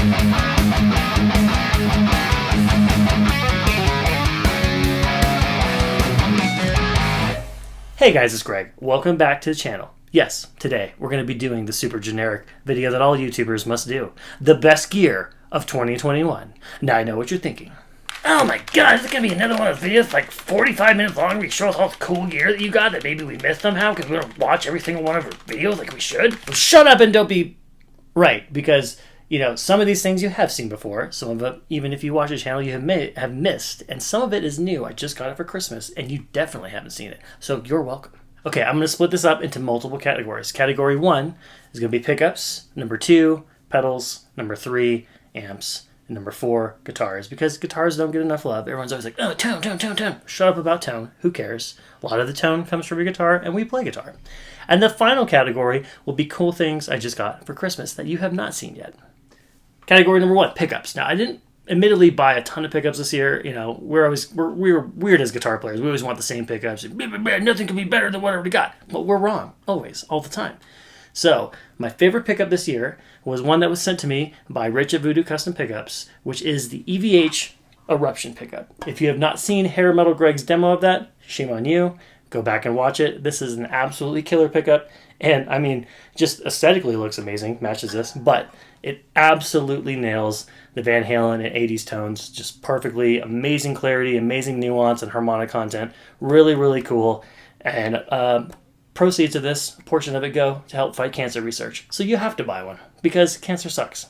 Hey guys, it's Greg. Welcome back to the channel. Yes, today we're going to be doing the super generic video that all YouTubers must do. The best gear of 2021. Now I know what you're thinking. Oh my god, is it going to be another one of those videos like 45 minutes long where you show us all the cool gear that you got that maybe we missed somehow because we don't watch every single one of our videos like we should? Well, shut up and don't be right, because you know, some of these things you have seen before, some of it, even if you watch the channel, you have missed, and some of it is new. I just got it for Christmas, and you definitely haven't seen it, so you're welcome. Okay, I'm going to split this up into multiple categories. Category 1 is going to be pickups, number 2, pedals, number 3, amps, and number 4, guitars, because guitars don't get enough love. Everyone's always like, oh, tone, tone, tone, tone. Shut up about tone. Who cares? A lot of the tone comes from your guitar, and we play guitar. And the final category will be cool things I just got for Christmas that you have not seen yet. Category number 1, pickups. Now, I didn't admittedly buy a ton of pickups this year. You know, we were weird as guitar players. We always want the same pickups. Nothing can be better than what I already got. But we're wrong. Always. All the time. So, my favorite pickup this year was one that was sent to me by Rich at Voodom Custom Pickups, which is the EVH Eruption Pickup. If you have not seen Metal Gregg's demo of that, shame on you. Go back and watch it. This is an absolutely killer pickup. And, I mean, just aesthetically looks amazing. Matches this. But it absolutely nails the Van Halen and 80s tones just perfectly. Amazing clarity, amazing nuance and harmonic content. Really, really cool. And proceeds of this, a portion of it, go to help fight cancer research. So you have to buy one because cancer sucks.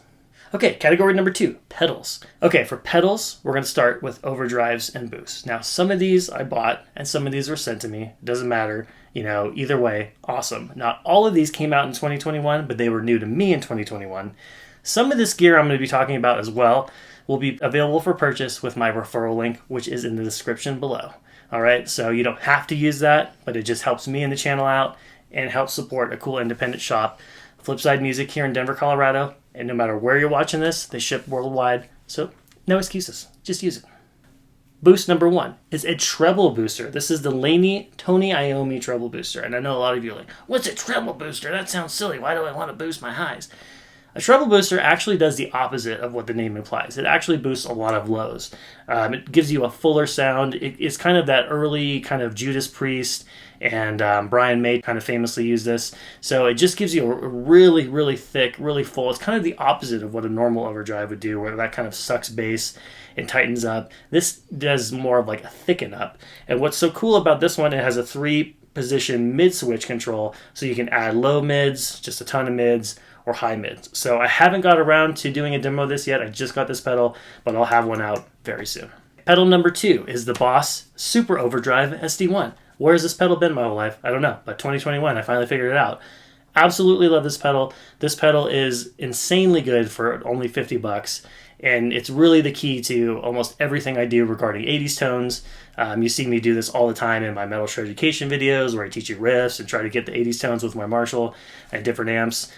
Okay, category number 2, pedals. Okay, for pedals, we're going to start with overdrives and boosts. Now, some of these I bought and some of these were sent to me. It doesn't matter. You know, either way, awesome. Not all of these came out in 2021, but they were new to me in 2021. Some of this gear I'm going to be talking about as well will be available for purchase with my referral link, which is in the description below. All right, so you don't have to use that, but it just helps me and the channel out and helps support a cool independent shop, Flipside Music here in Denver, Colorado. And no matter where you're watching this, they ship worldwide, so no excuses. Just use it. Boost number 1 is a treble booster. This is the Laney Tony Iommi treble booster. And I know a lot of you are like, what's a treble booster? That sounds silly. Why do I want to boost my highs? A treble booster actually does the opposite of what the name implies. It actually boosts a lot of lows. It gives you a fuller sound. It's kind of that early kind of Judas Priest and Brian May kind of famously used this. So it just gives you a really, really thick, really full. It's kind of the opposite of what a normal overdrive would do, where that kind of sucks bass and tightens up. This does more of like a thicken up. And what's so cool about this one, it has a 3-position mid switch control, so you can add low mids, just a ton of mids, or high mids. So I haven't got around to doing a demo of this yet. I just got this pedal, but I'll have one out very soon. Pedal number 2 is the Boss Super Overdrive SD1. Where has this pedal been my whole life? I don't know, but 2021, I finally figured it out. Absolutely love this pedal. This pedal is insanely good for only 50 bucks. And it's really the key to almost everything I do regarding 80s tones. You see me do this all the time in my metal shred education videos where I teach you riffs and try to get the 80s tones with my Marshall and different amps.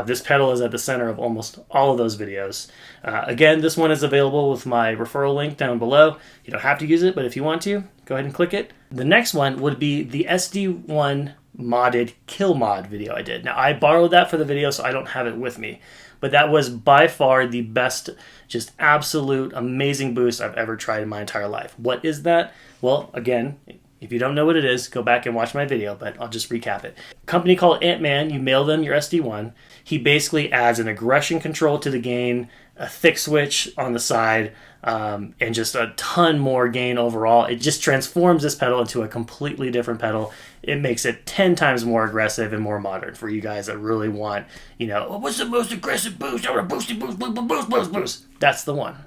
This pedal is at the center of almost all of those videos. Again, this one is available with my referral link down below. You don't have to use it, but if you want to, go ahead and click it. The next one would be the SD1 Modded Kill Mod video I did. Now, I borrowed that for the video, so I don't have it with me. But that was by far the best, just absolute amazing boost I've ever tried in my entire life. What is that? Well, again, if you don't know what it is, go back and watch my video, but I'll just recap it. A company called Ant-Man, you mail them your SD1. He basically adds an aggression control to the gain, a thick switch on the side, and just a ton more gain overall. It just transforms this pedal into a completely different pedal. It makes it 10 times more aggressive and more modern for you guys that really want, you know, oh, what's the most aggressive boost? I want a boosty boost, boost, boost, boost. That's the one.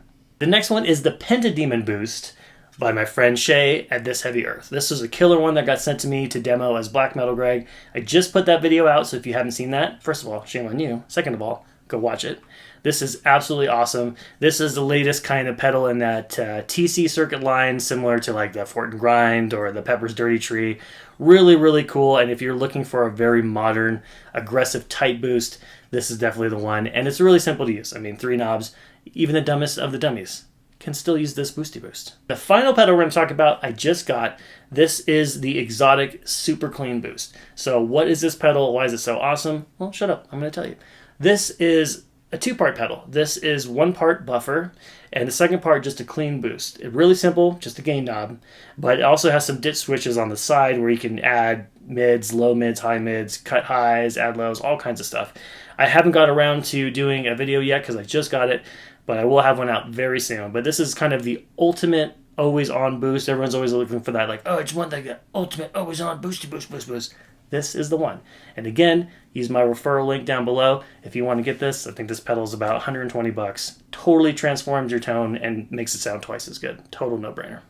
The next one is the Pentademon boost by my friend Shay at This Heavy Earth. This is a killer one that got sent to me to demo as Black Metal Gregg. I just put that video out, so if you haven't seen that, first of all, shame on you. Second of all, go watch it. This is absolutely awesome. This is the latest kind of pedal in that TC circuit line, similar to like the Fort and Grind or the Pepper's Dirty Tree. Really, really cool. And if you're looking for a very modern, aggressive, tight boost, this is definitely the one. And it's really simple to use. I mean, 3 knobs, even the dumbest of the dummies can still use this boosty boost. The final pedal we're going to talk about, I just got. This is the XOTIC Super Clean Boost. So what is this pedal? Why is it so awesome? Well, shut up. I'm going to tell you. This is a two-part pedal. This is one part buffer, and the second part just a clean boost. It's really simple, just a gain knob, but it also has some ditch switches on the side where you can add mids, low mids, high mids, cut highs, add lows, all kinds of stuff. I haven't got around to doing a video yet because I just got it, but I will have one out very soon. But this is kind of the ultimate always on boost. Everyone's always looking for that, like, oh, I just want that ultimate always on boosty boost, boost, boost. This is the one. And again, use my referral link down below if you want to get this. I think this pedal is about 120 bucks. Totally transforms your tone and makes it sound twice as good. Total no-brainer.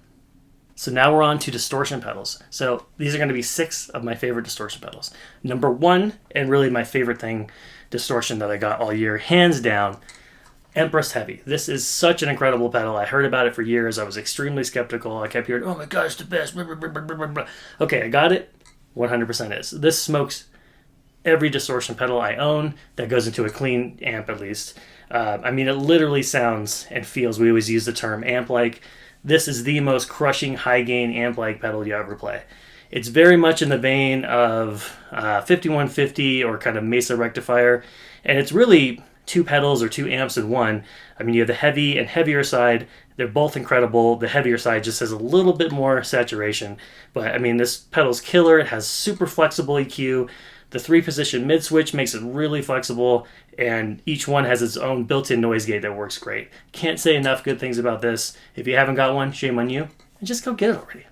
So now we're on to distortion pedals. So these are going to be 6 of my favorite distortion pedals. Number 1, and really my favorite thing, distortion that I got all year, hands down, Empress Heavy. This is such an incredible pedal. I heard about it for years. I was extremely skeptical. I kept hearing, oh my gosh, the best. Okay, I got it. 100% is. This smokes every distortion pedal I own that goes into a clean amp, at least. I mean, it literally sounds and feels, we always use the term amp-like. This is the most crushing high-gain amp-like pedal you ever play. It's very much in the vein of 5150 or kind of Mesa Rectifier, and it's really 2 pedals or 2 amps in one. I mean, you have the heavy and heavier side. They're both incredible. The heavier side just has a little bit more saturation. But, I mean, this pedal's killer. It has super flexible EQ. The 3-position mid switch makes it really flexible, and each one has its own built-in noise gate that works great. Can't say enough good things about this. If you haven't got one, shame on you. And just go get it already.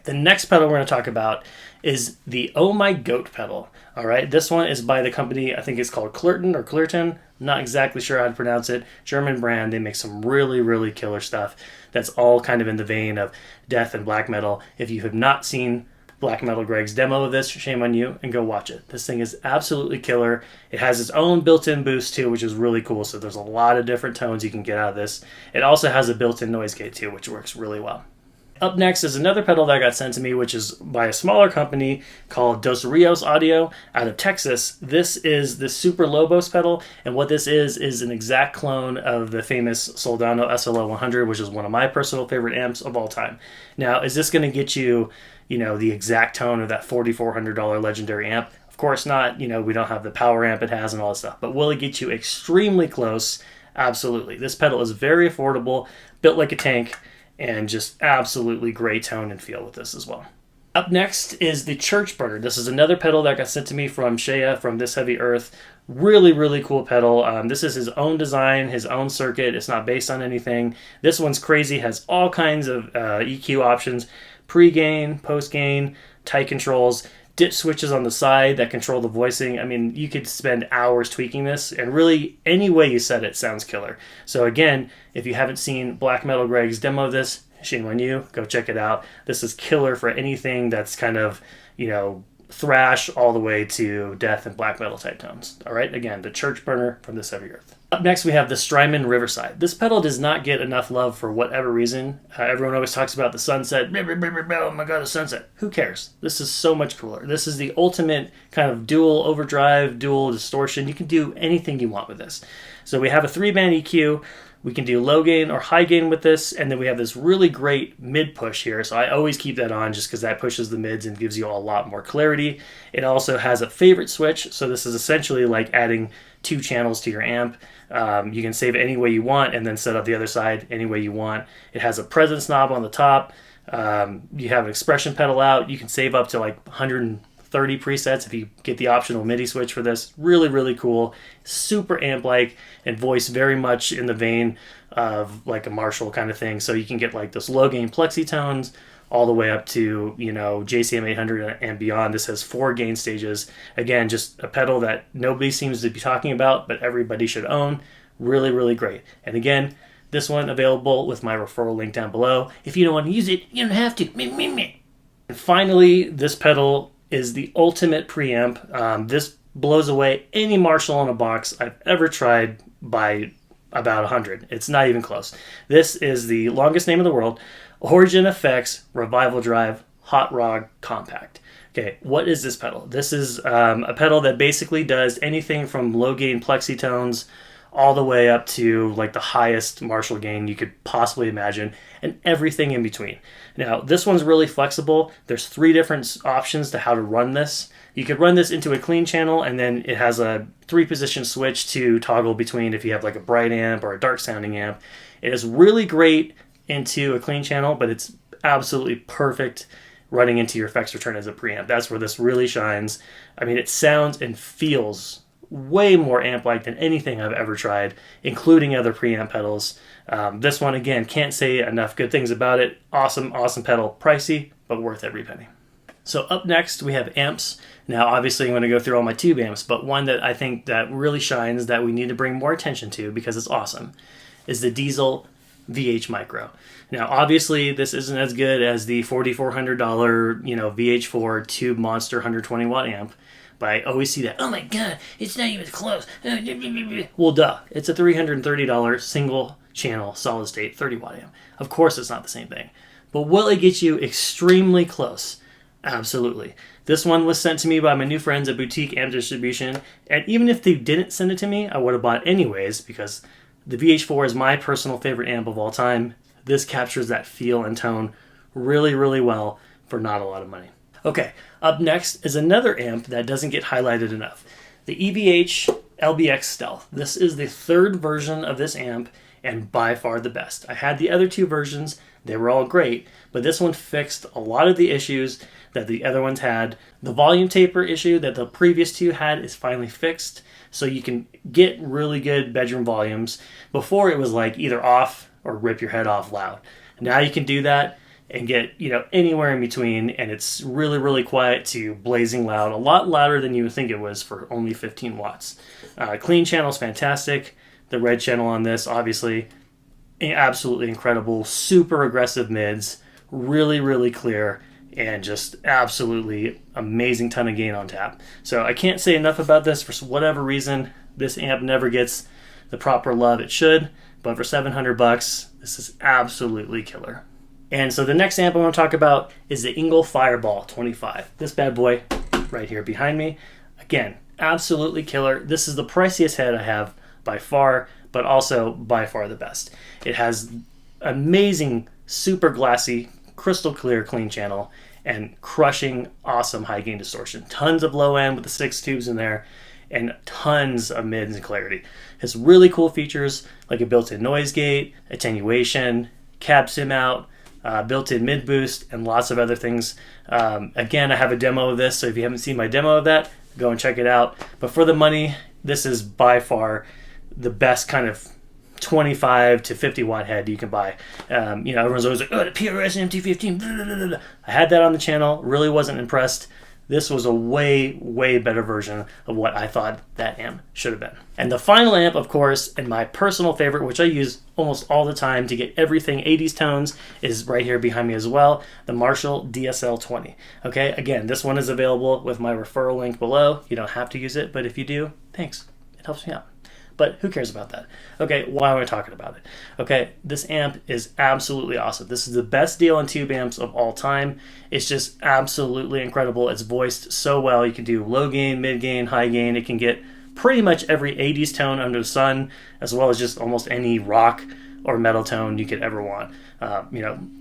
The next pedal we're going to talk about is the Oh My Goat pedal. All right, this one is by the company, I think it's called Clerton or Clerton. I'm not exactly sure how to pronounce it. German brand. They make some really, really killer stuff that's all kind of in the vein of death and black metal. If you have not seen Black Metal Gregg's demo of this, shame on you, and go watch it. This thing is absolutely killer. It has its own built-in boost too, which is really cool. So there's a lot of different tones you can get out of this. It also has a built-in noise gate too, which works really well. Up next is another pedal that got sent to me, which is by a smaller company called Dos Rios Audio out of Texas. This is the Super Lobos pedal, and what this is an exact clone of the famous Soldano SLO 100, which is one of my personal favorite amps of all time. Now, is this going to get you, the exact tone of that $4,400 legendary amp? Of course not. We don't have the power amp it has and all this stuff, but will it get you extremely close? Absolutely. This pedal is very affordable, built like a tank, and just absolutely great tone and feel with this as well. Up next is the Church Burner. This is another pedal that got sent to me from Shea from This Heavy Earth. Really, really cool pedal. This is his own design, his own circuit. It's not based on anything. This one's crazy, has all kinds of EQ options, pre-gain, post-gain, tight controls, ditch switches on the side that control the voicing. I mean, you could spend hours tweaking this, and really any way you set it sounds killer. So again, if you haven't seen Black Metal Gregg's demo of this, shame on you, go check it out. This is killer for anything that's kind of, thrash all the way to death and black metal type tones. All right, again, the Church Burner from This Heavy Earth. Up next, we have the Strymon Riverside. This pedal does not get enough love for whatever reason. Everyone always talks about the sunset. Oh my god, the sunset. Who cares? This is so much cooler. This is the ultimate kind of dual overdrive, dual distortion. You can do anything you want with this. So we have a 3-band EQ. We can do low gain or high gain with this, and then we have this really great mid push here. So I always keep that on just because that pushes the mids and gives you a lot more clarity. It also has a favorite switch, so this is essentially like adding 2 channels to your amp. You can save it any way you want and then set up the other side any way you want. It has a presence knob on the top. You have an expression pedal out. You can save up to like 130 presets if you get the optional MIDI switch for this. Really, really cool. Super amp-like and voice very much in the vein of like a Marshall kind of thing. So you can get like this low gain plexi tones all the way up to, JCM 800 and beyond. This has 4 gain stages. Again, just a pedal that nobody seems to be talking about, but everybody should own. Really, really great. And again, this one available with my referral link down below. If you don't want to use it, you don't have to. And finally, this pedal is the ultimate preamp. This blows away any Marshall in a box I've ever tried by about 100. It's not even close. This is the longest name in the world, Origin Effects Revival Drive Hot Rod Compact. Okay, what is this pedal? This is a pedal that basically does anything from low gain plexi tones all the way up to like the highest Marshall gain you could possibly imagine, and everything in between. Now, this one's really flexible. There's 3 different options to how to run this. You could run this into a clean channel, and then it has a 3-position switch to toggle between if you have like a bright amp or a dark sounding amp. It is really great into a clean channel, but it's absolutely perfect running into your effects return as a preamp. That's where this really shines. I mean, it sounds and feels way more amp-like than anything I've ever tried, including other preamp pedals. This one, again, can't say enough good things about it. Awesome, awesome pedal. Pricey, but worth every penny. So up next, we have amps. Now, obviously, I'm going to go through all my tube amps, but one that I think that really shines that we need to bring more attention to because it's awesome is the Diezel Vh Micro. Now, obviously, this isn't as good as the $4,400, VH4 tube monster 120 watt amp, but I always see that, oh my god, it's not even close. Well, duh, it's a $330 single channel solid state 30 watt amp. Of course, it's not the same thing, but will it get you extremely close? Absolutely. This one was sent to me by my new friends at Boutique Amp Distribution, and even if they didn't send it to me, I would have bought it anyways because the VH4 is my personal favorite amp of all time. This captures that feel and tone really, really well for not a lot of money. Okay, up next is another amp that doesn't get highlighted enough. The EVH LBX Stealth. This is the 3rd version of this amp and by far the best. I had the other 2 versions. They were all great, but this one fixed a lot of the issues that the other ones had. The volume taper issue that the previous 2 had is finally fixed, so you can get really good bedroom volumes. Before it was like either off or rip your head off loud. Now you can do that and get anywhere in between, and it's really, really quiet to blazing loud, a lot louder than you would think it was for only 15 watts. Clean channel is fantastic. The red channel on this, obviously, absolutely incredible. Super aggressive mids, really, really clear, and just absolutely amazing ton of gain on tap. So I can't say enough about this. For whatever reason, this amp never gets the proper love it should, but for $700, this is absolutely killer. And so the next amp I want to talk about is the Ingle Fireball 25. This bad boy right here behind me. Again, absolutely killer. This is the priciest head I have by far, but also by far the best. It has amazing, super glassy, crystal clear clean channel and crushing awesome high gain distortion. Tons of low end with the 6 tubes in there and tons of mids and clarity. It has really cool features like a built-in noise gate, attenuation, cab sim out, built-in mid boost, and lots of other things. Again, I have a demo of this, so if you haven't seen my demo of that, go and check it out. But for the money, this is by far the best kind of 25 to 50 watt head you can buy. Everyone's always like, oh, the PRS MT15. Blah, blah, blah, blah. I had that on the channel, really wasn't impressed. This was a way, way better version of what I thought that amp should have been. And the final amp, of course, and my personal favorite, which I use almost all the time to get everything 80s tones, is right here behind me as well, the Marshall DSL-20. Okay, again, this one is available with my referral link below. You don't have to use it, but if you do, thanks. It helps me out. But who cares about that? Okay, why am I talking about it? Okay, this amp is absolutely awesome. This is the best deal on tube amps of all time. It's just absolutely incredible. It's voiced so well. You can do low gain, mid gain, high gain. It can get pretty much every 80s tone under the sun, as well as just almost any rock or metal tone you could ever want.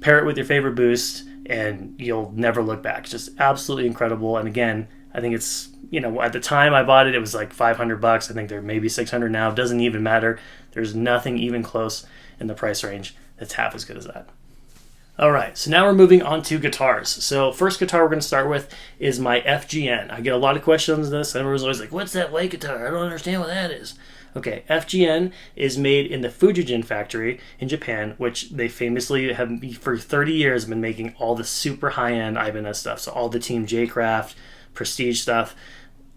Pair it with your favorite boost, and you'll never look back. It's just absolutely incredible. And again, I think it's, at the time I bought it, it was like $500. I think they're maybe $600 now. It doesn't even matter. There's nothing even close in the price range that's half as good as that. All right, so now we're moving on to guitars. So first guitar we're going to start with is my FGN. I get a lot of questions on this. Everyone's always like, what's that light guitar? I don't understand what that is. Okay, FGN is made in the Fujijin factory in Japan, which they famously have for 30 years been making all the super high-end Ibanez stuff. So all the Team J-Craft, Prestige stuff,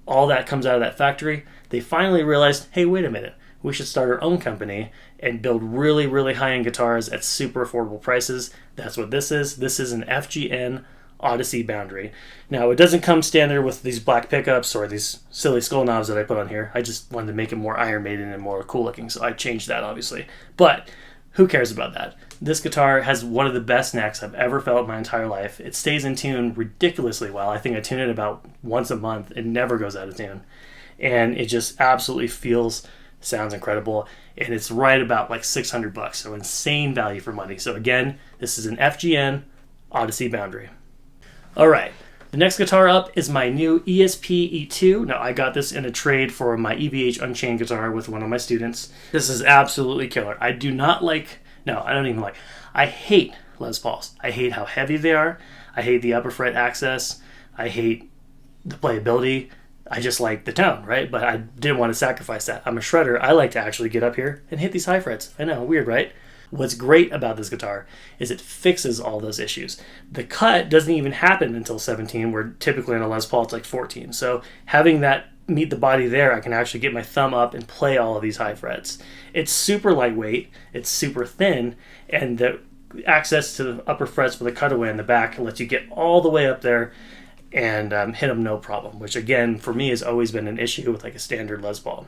all that comes out of that factory. They finally realized, hey, wait a minute, we should start our own company and build really, really high-end guitars at super affordable prices. That's what this is. This is an FGN Odyssey Boundary. Now, it doesn't come standard with these black pickups or these silly skull knobs that I put on here. I just wanted to make it more Iron Maiden and more cool looking, so I changed that, obviously. But who cares about that? This guitar has one of the best necks I've ever felt in my entire life. It stays in tune ridiculously well. I think I tune it about once a month. It never goes out of tune. And it just absolutely feels sounds incredible, and it's right about like $600, so insane value for money. So again, this is an FGN Odyssey Boundary. All right, the next guitar up is my new ESP E2. Now, I got this in a trade for my EVH Unchained guitar with one of my students. This is absolutely killer. I do not like, no, I don't even like, I hate Les Pauls. I hate how heavy they are. I hate the upper fret access. I hate the playability. I just like the tone, right? But I didn't want to sacrifice that. I'm a shredder. I like to actually get up here and hit these high frets. I know, weird, right? What's great about this guitar is it fixes all those issues. The cut doesn't even happen until 17, where typically on a Les Paul it's like 14. So having that meet the body there, I can actually get my thumb up and play all of these high frets. It's super lightweight, it's super thin, and the access to the upper frets with a cutaway in the back lets you get all the way up there and hit them no problem, which again for me has always been an issue with like a standard Les Paul.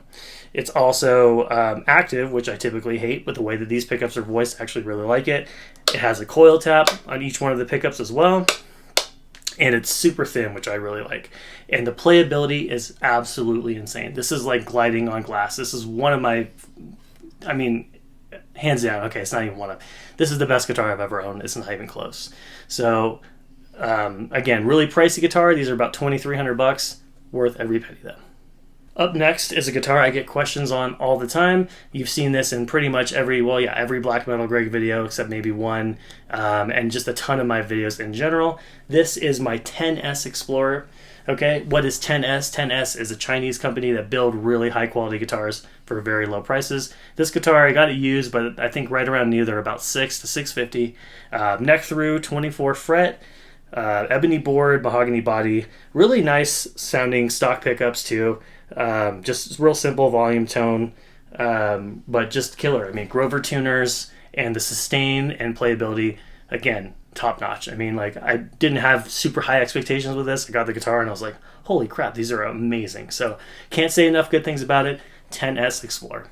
It's also active, which I typically hate, but the way that these pickups are voiced, I actually really like it. It has a coil tap on each one of the pickups as well, and it's super thin, which I really like. And the playability is absolutely insane. This is like gliding on glass. This is one of my, I mean, hands down, okay, it's not even one of, this is the best guitar I've ever owned. It's not even close. So again, really pricey guitar. These are about $2,300, worth every penny though. Up next is a guitar I get questions on all the time. You've seen this in pretty much every, well, yeah, every Black Metal Gregg video except maybe one, and just a ton of my videos in general. This is my 10S Explorer. Okay, what is 10S? 10S is a Chinese company that build really high quality guitars for very low prices. This guitar, I got it used, but I think right around new, they're about $600 to $650. Neck through, 24 fret. Ebony board, mahogany body, really nice sounding stock pickups too. Just real simple volume tone, but just killer. I mean, Grover tuners and the sustain and playability, again, top notch. I mean, like, I didn't have super high expectations with this. I got the guitar and I was like, holy crap, these are amazing. So can't say enough good things about it. 10S Explorer.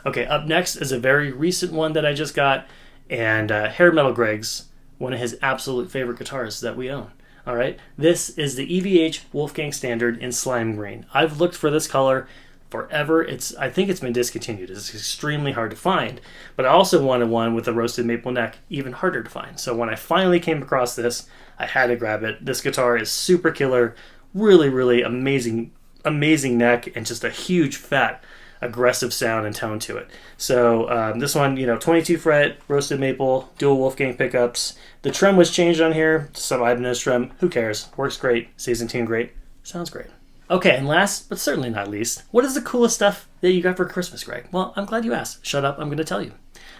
Okay, up next is a very recent one that I just got, and Hair Metal Gregg's one of his absolute favorite guitars that we own. All right, this is the EVH Wolfgang Standard in Slime Green. I've looked for this color forever. I think it's been discontinued. It's extremely hard to find, but I also wanted one with a roasted maple neck, even harder to find. So when I finally came across this, I had to grab it. This guitar is super killer, really, really amazing neck, and just a huge fat aggressive sound and tone to it. So this one, 22 fret, roasted maple, dual Wolfgang pickups. The trim was changed on here, some Ibanez trim. Who cares? Works great, stays in tune great, sounds great. Okay, and last but certainly not least, what is the coolest stuff that you got for Christmas, Greg? Well, I'm glad you asked. Shut up, I'm going to tell you.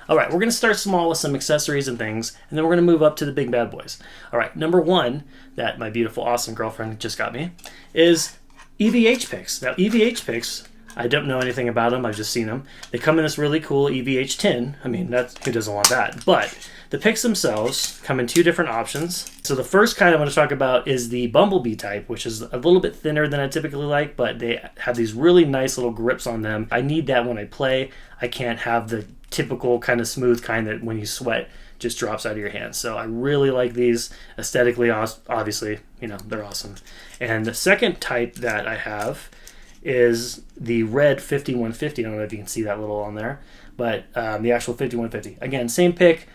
All right, we're going to start small with some accessories and things, and then we're going to move up to the big bad boys. All right, number one that my beautiful, awesome girlfriend just got me is EVH Picks. Now, EVH Picks, I don't know anything about them. I've just seen them. They come in this really cool EVH tin. I mean, who doesn't want that? But the picks themselves come in two different options. So the first kind I want to talk about is the Bumblebee type, which is a little bit thinner than I typically like, but they have these really nice little grips on them. I need that when I play. I can't have the typical kind of smooth kind that when you sweat just drops out of your hands. So I really like these. Aesthetically, obviously, they're awesome. And the second type that I have is the red 5150. I don't know if you can see that little on there, but the actual 5150. Again, same pick,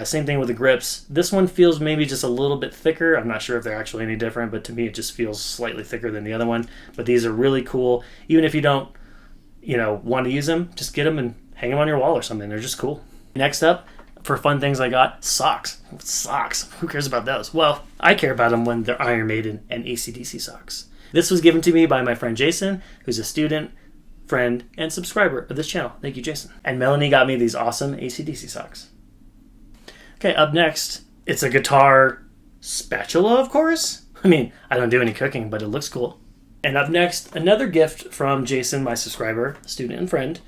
same thing with the grips. This one feels maybe just a little bit thicker. I'm not sure if they're actually any different, but to me it just feels slightly thicker than the other one. But these are really cool. Even if you don't, want to use them, just get them and hang them on your wall or something. They're just cool. Next up, for fun things I got, socks. Socks. Who cares about those? Well, I care about them when they're Iron Maiden and AC/DC socks. This was given to me by my friend Jason, who's a student, friend, and subscriber of this channel. Thank you, Jason. And Melanie got me these awesome AC/DC socks. Okay, up next, it's a guitar spatula, of course. I mean, I don't do any cooking, but it looks cool. And up next, another gift from Jason, my subscriber, student, and friend,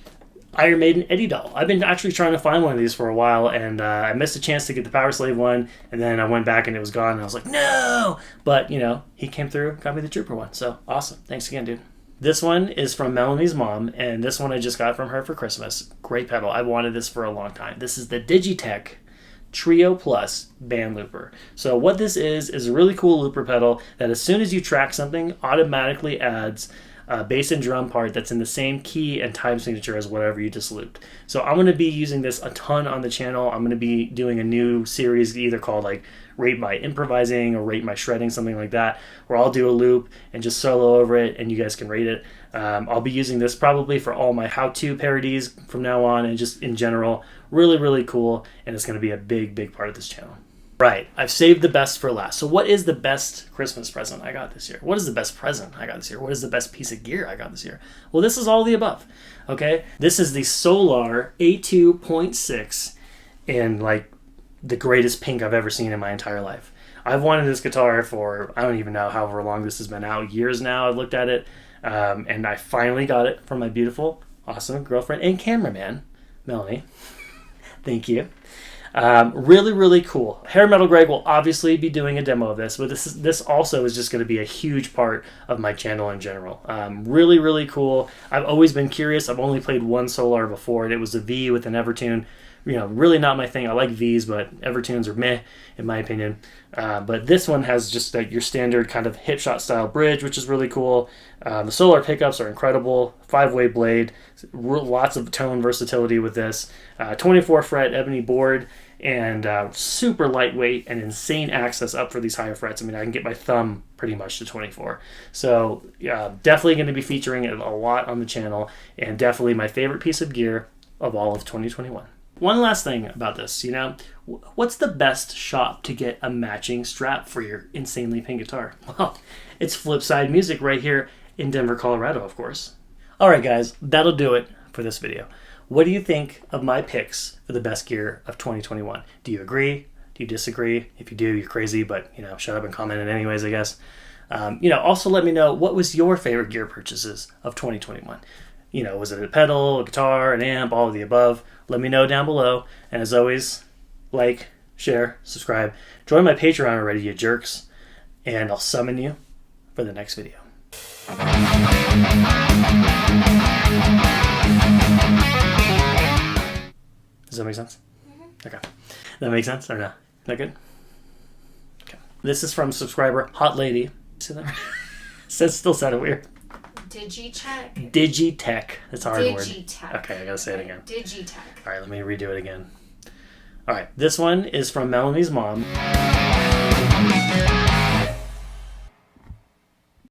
Iron Maiden Eddie doll. I've been actually trying to find one of these for a while, and I missed a chance to get the Power Slave one, and then I went back and it was gone, and I was like, no! But, he came through, got me the Trooper one, so awesome. Thanks again, dude. This one is from Melanie's mom, and this one I just got from her for Christmas. Great pedal. I wanted this for a long time. This is the Digitech Trio Plus band looper. So what this is a really cool looper pedal that as soon as you track something, automatically adds bass and drum part that's in the same key and time signature as whatever you just looped. So I'm going to be using this a ton on the channel. I'm going to be doing a new series either called like Rate My Improvising or Rate My Shredding, something like that, where I'll do a loop and just solo over it and you guys can rate it. I'll be using this probably for all my how-to parodies from now on and just in general. Really, really cool, and it's going to be a big, big part of this channel. Right, I've saved the best for last. So what is the best Christmas present I got this year? What is the best present I got this year? What is the best piece of gear I got this year? Well, this is all the above, okay? This is the Solar A2.6 in like the greatest pink I've ever seen in my entire life. I've wanted this guitar for, I don't even know however long this has been out, years now. I've looked at it, and I finally got it from my beautiful, awesome girlfriend and cameraman, Melanie. Thank you. Really, really cool. Metal Gregg will obviously be doing a demo of this, but this also is just going to be a huge part of my channel in general. Really, really cool. I've always been curious. I've only played one Solar before, and it was a V with an Evertune. You know, really not my thing. I like Vs, but Evertunes are meh, in my opinion. But this one has just like your standard kind of hip shot style bridge, which is really cool. The Solar pickups are incredible. 5-way blade, lots of tone versatility with this. 24 fret ebony board, and super lightweight and insane access up for these higher frets. I mean, I can get my thumb pretty much to 24. So definitely going to be featuring it a lot on the channel, and definitely my favorite piece of gear of all of 2021. One last thing about this, you know, what's the best shop to get a matching strap for your insanely pink guitar? Well, it's Flipside Music right here in Denver, Colorado, of course. All right, guys, that'll do it for this video. What do you think of my picks for the best gear of 2021? Do you agree? Do you disagree? If you do, you're crazy, but, you know, shut up and comment it anyways, I guess. You know, also let me know, what was your favorite gear purchases of 2021? You know, was it a pedal, a guitar, an amp, all of the above? Let me know down below. And as always, like, share, subscribe. Join my Patreon already, you jerks. And I'll summon you for the next video. Does that make sense? Mm-hmm. Okay. That makes sense or no? Is that good? Okay. This is from subscriber Hot Lady. See that? Still said it weird. Digitech. Digitech. That's a hard word. Digitech. Okay, I gotta say it again. Digitech. All right, let me redo it again. All right, this one is from Melanie's mom.